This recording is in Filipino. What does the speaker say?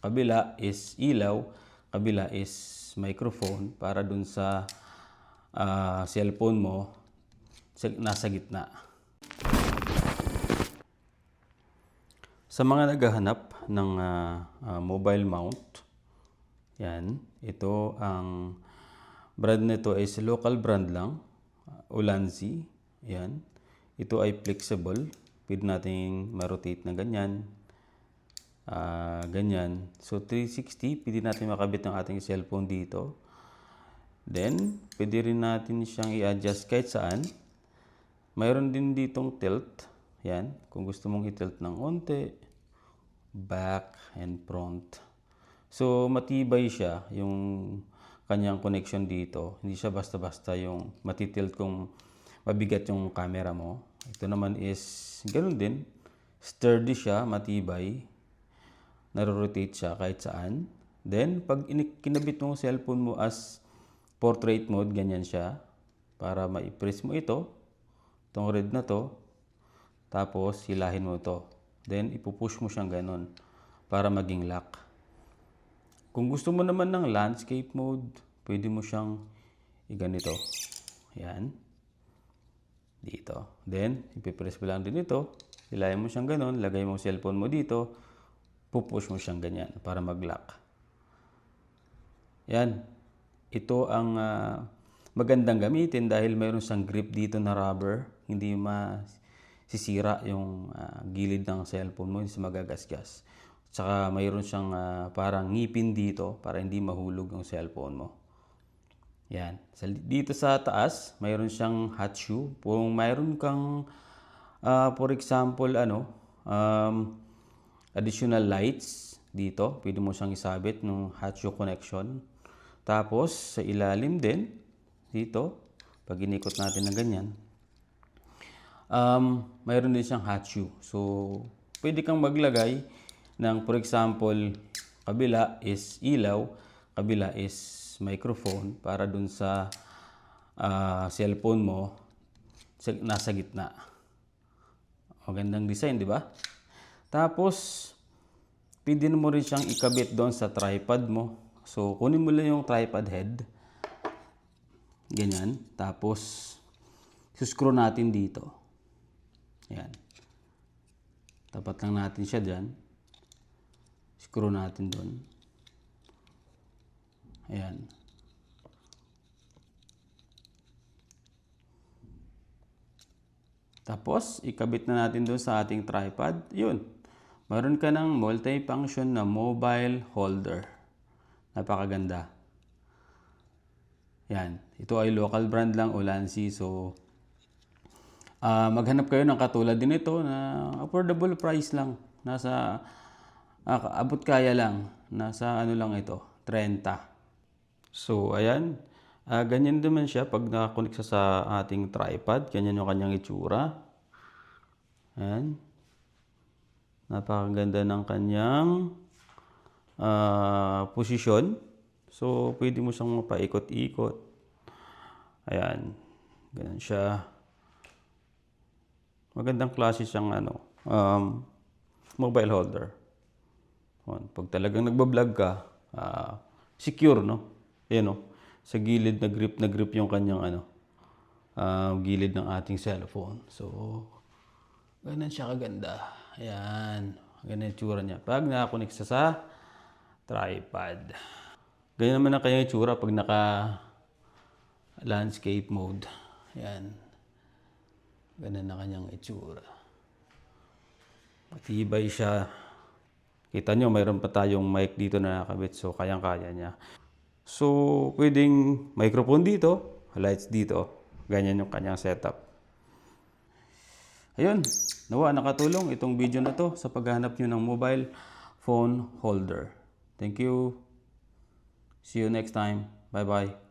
kabila is ilaw, kabila is microphone para dun sa cellphone mo nasa gitna. Sa mga naghahanap ng mobile mount, yan, ito ang brand nito is local brand lang, Ulanzi. Yan. Ito ay flexible. Pwede nating ma-rotate na ganyan. Ganyan. So 360, pwede natin makabit ng ating cellphone dito. Then, pwede rin natin siyang i-adjust kahit saan. Mayroon din ditong tilt. Yan. Kung gusto mong i-tilt ng onte, back and front. So, matibay siya yung kanyang connection dito. Hindi siya basta-basta yung matitilt kung mabigat yung camera mo. Ito naman is ganoon din. Sturdy siya, matibay. Naro-rotate siya kahit saan. Then, pag kinabit mo cellphone mo as portrait mode, ganyan siya. Para ma-press mo ito. Itong red na to. Tapos, hilahin mo ito. Then, ipupush mo siyang ganun para maging lock. Kung gusto mo naman ng landscape mode, pwede mo siyang i-ganito. Yan. Dito. Then, ipipress mo lang din ito. Hilahin mo siyang ganun. Lagay mo cellphone mo dito. Pupush mo siyang ganyan para mag-lock. Yan. Ito ang magandang gamitin dahil mayroon siyang grip dito na rubber. Hindi masisira yung gilid ng cellphone mo. Hindi siya magagasgas. Tsaka mayroon siyang parang ngipin dito para hindi mahulog yung cellphone mo. Yan. Dito sa taas, mayroon siyang hot shoe. Kung mayroon kang, for example, additional lights dito, pwede mo siyang isabit ng hot shoe connection. Tapos, sa ilalim din, dito, pag inikot natin na ganyan, mayroon din siyang hot shoe. So, pwede kang maglagay ng, for example, kabila is ilaw, kabila is microphone para dun sa cellphone mo nasa gitna. Magandang design, di ba? Tapos, pwede mo rin siyang ikabit doon sa tripod mo. So, kunin mo lang yung tripod head. Ganyan. Tapos, suscrew natin dito. Ayan. Tapat lang natin siya dyan. Screw natin doon. Ayan. Tapos, ikabit na natin doon sa ating tripod. Yun. Meron ka ng multi-function na mobile holder. Napakaganda. Yan. Ito ay local brand lang, Ulanzi. So, maghanap kayo ng katulad din ito na affordable price lang. Nasa abot kaya lang. Nasa ano lang ito, 30. So, ayan. Ganyan naman siya pag nakakonect sa ating tripod. Ganyan yung kanyang itsura. Ayan. Napakaganda ng kanyang posisyon. So, pwede mo siyang mapaikot-ikot. Ayan. Ganyan siya. Magandang klase siyang mobile holder. Pag talagang nagbablog ka, secure, no? Ayan, no? Sa gilid na grip yung kanyang gilid ng ating cellphone. So, ganun siya kaganda. Ayan. Ganyan yung tsura niya. Pag nakakonect sa tripod. Ganyan naman ang kanyang itsura pag naka landscape mode. Ayan. Ganun na kanyang itsura. Matibay siya. Kita nyo, mayroon pa tayong mic dito na nakabit. So, kayang-kaya niya. So, pwedeng microphone dito, lights dito. Ganyan yung kanyang setup. Ayun. Nawa, nakatulong itong video na to sa paghahanap nyo ng mobile phone holder. Thank you. See you next time. Bye-bye.